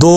2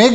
MiG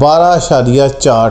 12.4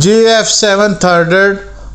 JF-7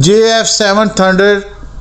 JF-7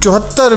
$74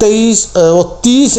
30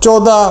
14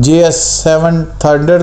JS700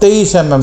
23 mm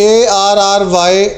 ARRY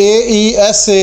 AESA